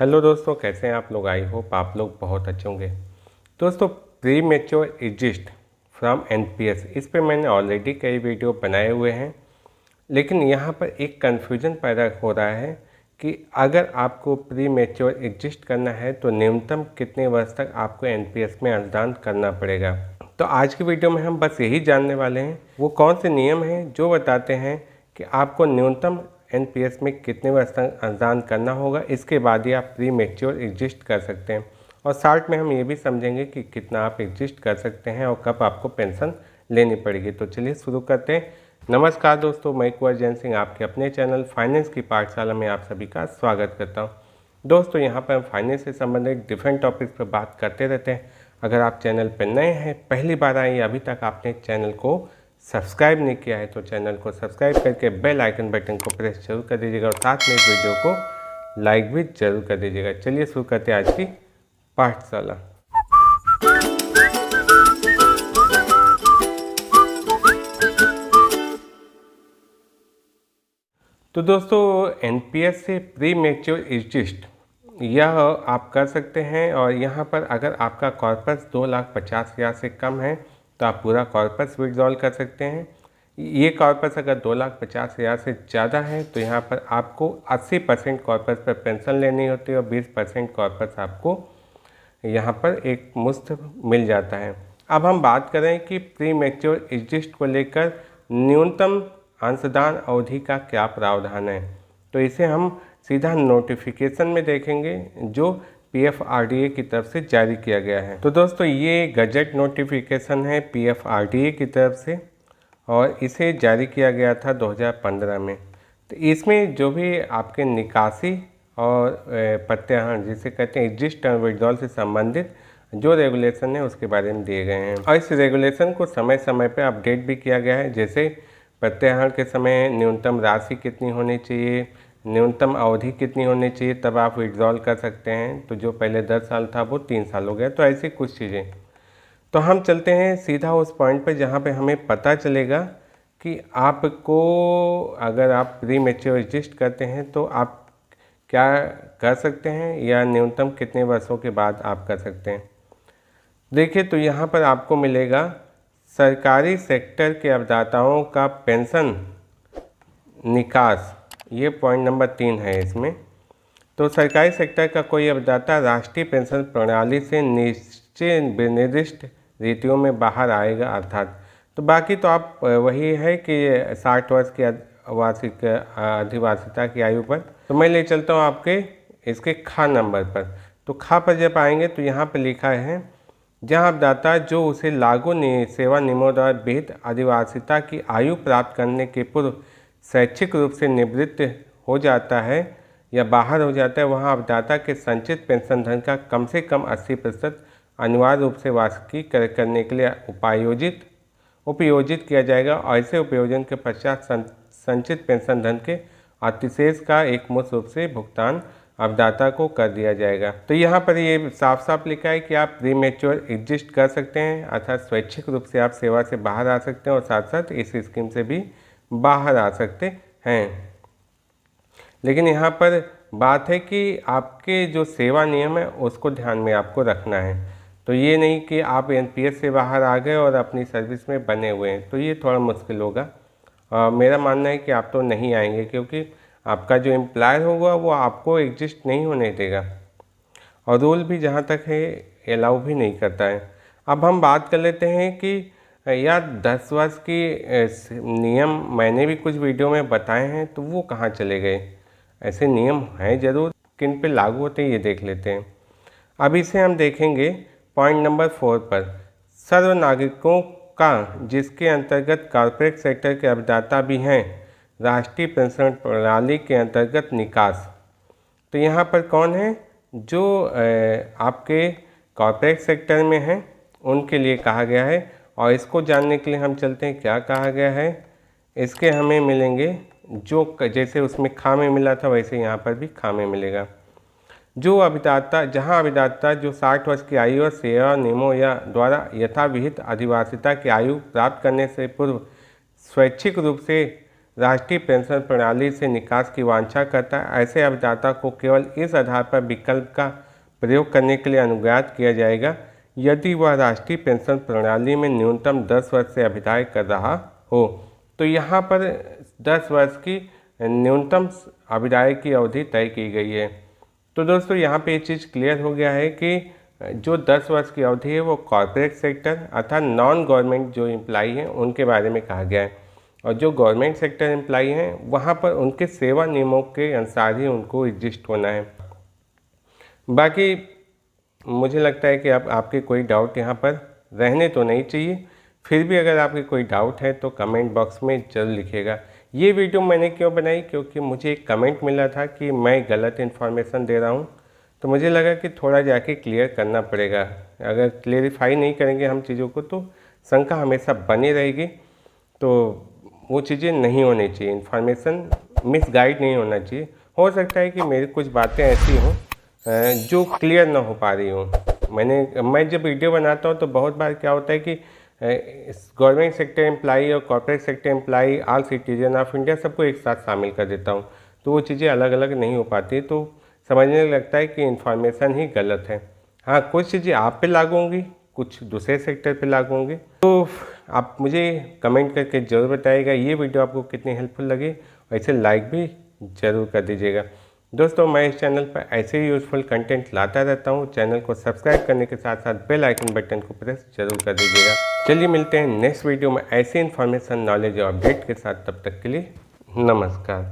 Hello दोस्तों, कैसे हैं आप लोग। आई होप आप लोग बहुत अच्छे होंगे। दोस्तों, pre mature exist from NPS, इस पे मैंने ऑलरेडी कई वीडियो बनाए हुए हैं, लेकिन यहाँ पर एक कन्फ्यूजन पैदा हो रहा है कि अगर आपको प्री मैच्योर एग्जिस्ट करना है तो न्यूनतम कितने वर्ष तक आपको एनपीएस में अंशदान करना पड़ेगा। तो आज की वीडियो में हम बस यही जानने वाले हैं वो कौन से नियम हैं जो बताते हैं कि आपको न्यूनतम एनपीएस में कितने वर्ष तक अंशदान करना होगा। इसके बाद ही आप प्री मैच्योर एग्जिस्ट कर सकते हैं, और साथ में हम ये भी समझेंगे कि कितना आप एग्जिस्ट कर सकते हैं और कब आपको पेंशन लेनी पड़ेगी। तो चलिए शुरू करते हैं। नमस्कार दोस्तों, मैं कुंवर जैन सिंह आपके अपने चैनल फाइनेंस की पाठशाला में आप सभी का स्वागत करता हूँ। दोस्तों, यहाँ पर हम फाइनेंस से संबंधित डिफरेंट टॉपिक्स पर बात करते रहते हैं। अगर आप चैनल पर नए हैं, पहली बार आए, अभी तक आपने चैनल को सब्सक्राइब नहीं किया है तो चैनल को सब्सक्राइब करके बेल आइकन बटन को प्रेस जरूर कर दीजिएगा और साथ में इस वीडियो को लाइक भी जरूर कर दीजिएगा। चलिए शुरू करते हैं आज की पाठशाला। तो दोस्तों, एनपीएस से प्री मैच्योर एग्जिस्ट यह आप कर सकते हैं, और यहाँ पर अगर आपका कॉर्पस 2,50,000 से कम है तो आप पूरा कॉर्पस विड्रॉल कर सकते हैं। ये कॉर्पस अगर 2,50,000 से ज़्यादा है तो यहाँ पर आपको 80% कॉर्पस पर पेंशन लेनी होती है और 20% कॉर्पस आपको यहाँ पर एक मुश्त मिल जाता है। अब हम बात करें कि प्री मैच्योर एग्जिस्ट को लेकर न्यूनतम अंशदान अवधि का क्या प्रावधान है, तो इसे हम सीधा नोटिफिकेशन में देखेंगे जो पीएफआरडीए की तरफ से जारी किया गया है। तो दोस्तों, ये गजट नोटिफिकेशन है पीएफआरडीए की तरफ से, और इसे जारी किया गया था 2015 में। तो इसमें जो भी आपके निकासी और प्रत्याहरण जिसे कहते हैं एग्जिस्ट और विड्रॉल से संबंधित जो रेगुलेशन है उसके बारे में दिए गए हैं, और इस रेगुलेशन को समय समय पर अपडेट भी किया गया है। जैसे प्रत्याहरण के समय न्यूनतम राशि कितनी होनी चाहिए, न्यूनतम अवधि कितनी होनी चाहिए, तब आप विड्रॉल कर सकते हैं। तो जो पहले 10 साल था वो 3 साल हो गया। तो ऐसी कुछ चीज़ें। तो हम चलते हैं सीधा उस पॉइंट पर जहाँ पे हमें पता चलेगा कि आपको अगर आप प्री मैच्योर एग्जिस्ट करते हैं तो आप क्या कर सकते हैं या न्यूनतम कितने वर्षों के बाद आप कर सकते हैं। देखिए, तो यहाँ पर आपको मिलेगा सरकारी सेक्टर के अवदाताओं का पेंशन निकास, ये पॉइंट नंबर 3 है इसमें। तो सरकारी सेक्टर का कोई अवदाता राष्ट्रीय पेंशन प्रणाली से निश्चित निर्दिष्ट रीतियों में बाहर आएगा, अर्थात तो बाकी तो आप वही है कि 60 वर्ष की वार्षिक अधिवासिता की आयु पर। तो मैं ले चलता हूँ आपके इसके खा नंबर पर। तो खा पर जब आएंगे तो यहाँ पर लिखा है जहाँ अवदाता जो उसे लागू सेवा नियमों द्वारा विहित अधिवासिता की आयु प्राप्त करने के पूर्व शैक्षिक रूप से निवृत्त हो जाता है या बाहर हो जाता है, वहाँ अवदाता के संचित पेंशन धन का कम से कम 80% अनिवार्य रूप से वार्षिकी करने के लिए उपयोजित किया जाएगा, और ऐसे उपयोजन के पश्चात संचित पेंशन धन के अतिशेष का एकमुश्त रूप से भुगतान अवदाता को कर दिया जाएगा। तो यहाँ पर ये साफ साफ लिखा है कि आप प्री मैच्योर एग्जिस्ट कर सकते हैं, अर्थात स्वैच्छिक रूप से आप सेवा से बाहर आ सकते हैं और साथ साथ इस स्कीम से भी बाहर आ सकते हैं। लेकिन यहाँ पर बात है कि आपके जो सेवा नियम है उसको ध्यान में आपको रखना है। तो ये नहीं कि आप एनपीएस से बाहर आ गए और अपनी सर्विस में बने हुए हैं, तो ये थोड़ा मुश्किल होगा। मेरा मानना है कि आप तो नहीं आएंगे, क्योंकि आपका जो एम्प्लॉयर होगा वो आपको एग्जिस्ट नहीं होने देगा, और रूल भी जहाँ तक है अलाउ भी नहीं करता है। अब हम बात कर लेते हैं कि यार 10 वर्ष की नियम मैंने भी कुछ वीडियो में बताए हैं, तो वो कहाँ चले गए। ऐसे नियम हैं ज़रूर, किन पे लागू होते हैं ये देख लेते हैं। अब इसे हम देखेंगे पॉइंट नंबर 4 पर। सर्व नागरिकों का जिसके अंतर्गत कॉर्पोरेट सेक्टर के अवदाता भी हैं राष्ट्रीय पेंशन प्रणाली के अंतर्गत निकास। तो यहाँ पर कौन है जो आपके कॉर्पोरेट सेक्टर में हैं उनके लिए कहा गया है, और इसको जानने के लिए हम चलते हैं क्या कहा गया है। इसके हमें मिलेंगे जो जैसे उसमें खा में मिला था वैसे यहाँ पर भी खा में मिलेगा। जो अभिदाता जहाँ अभिदाता जो 60 वर्ष की आयु और सेवा नियमों या द्वारा यथाविहित अधिवासिता की आयु प्राप्त करने से पूर्व स्वैच्छिक रूप से राष्ट्रीय पेंशन प्रणाली से निकास की वांछा करता है, ऐसे अभिदाता को केवल इस आधार पर विकल्प का प्रयोग करने के लिए अनुज्ञात किया जाएगा यदि वह राष्ट्रीय पेंशन प्रणाली में न्यूनतम 10 वर्ष से अभिदाय कर रहा हो। तो यहाँ पर 10 वर्ष की न्यूनतम अभिदाय की अवधि तय की गई है। तो दोस्तों यहाँ पे ये चीज़ क्लियर हो गया है कि जो 10 वर्ष की अवधि है वो कॉरपोरेट सेक्टर अर्थात नॉन गवर्नमेंट जो एम्प्लाई हैं उनके बारे में कहा गया है, और जो गवर्नमेंट सेक्टर एम्प्लाई हैं वहाँ पर उनके सेवा नियमों के अनुसार ही उनको एग्जिस्ट होना है। बाकी मुझे लगता है कि अब आपके कोई डाउट यहाँ पर रहने तो नहीं चाहिए, फिर भी अगर आपके कोई डाउट है तो कमेंट बॉक्स में ज़रूर लिखिएगा। ये वीडियो मैंने क्यों बनाई, क्योंकि मुझे एक कमेंट मिला था कि मैं गलत इन्फॉर्मेशन दे रहा हूँ, तो मुझे लगा कि थोड़ा जाके क्लियर करना पड़ेगा। अगर क्लेरिफाई नहीं करेंगे हम चीज़ों को तो शंका हमेशा बनी रहेगी, तो वो चीज़ें नहीं होनी चाहिए, इन्फॉर्मेशन मिसगाइड नहीं होना चाहिए। हो सकता है कि मेरी कुछ बातें ऐसी हों जो क्लियर ना हो पा रही हूँ। मैं जब वीडियो बनाता हूँ तो बहुत बार क्या होता है कि गवर्नमेंट सेक्टर एम्प्लाई और corporate sector employee, all citizen of India सबको एक साथ शामिल कर देता हूँ, तो वो चीज़ें अलग अलग नहीं हो पाती, तो समझने लगता है कि इन्फॉर्मेशन ही गलत है। हाँ, कुछ चीज़ें आप पे लागू होंगी, कुछ दूसरे सेक्टर पे लागू होंगी, तो आप मुझे कमेंट करके ज़रूर बताइएगा ये वीडियो आपको कितनी हेल्पफुल लगी, और इसे लाइक भी ज़रूर कर दीजिएगा। दोस्तों मैं इस चैनल पर ऐसे ही यूज़फुल कंटेंट लाता रहता हूँ। चैनल को सब्सक्राइब करने के साथ साथ बेल आइकन बटन को प्रेस जरूर कर दीजिएगा। चलिए मिलते हैं नेक्स्ट वीडियो में ऐसी इन्फॉर्मेशन, नॉलेज और अपडेट के साथ। तब तक के लिए नमस्कार।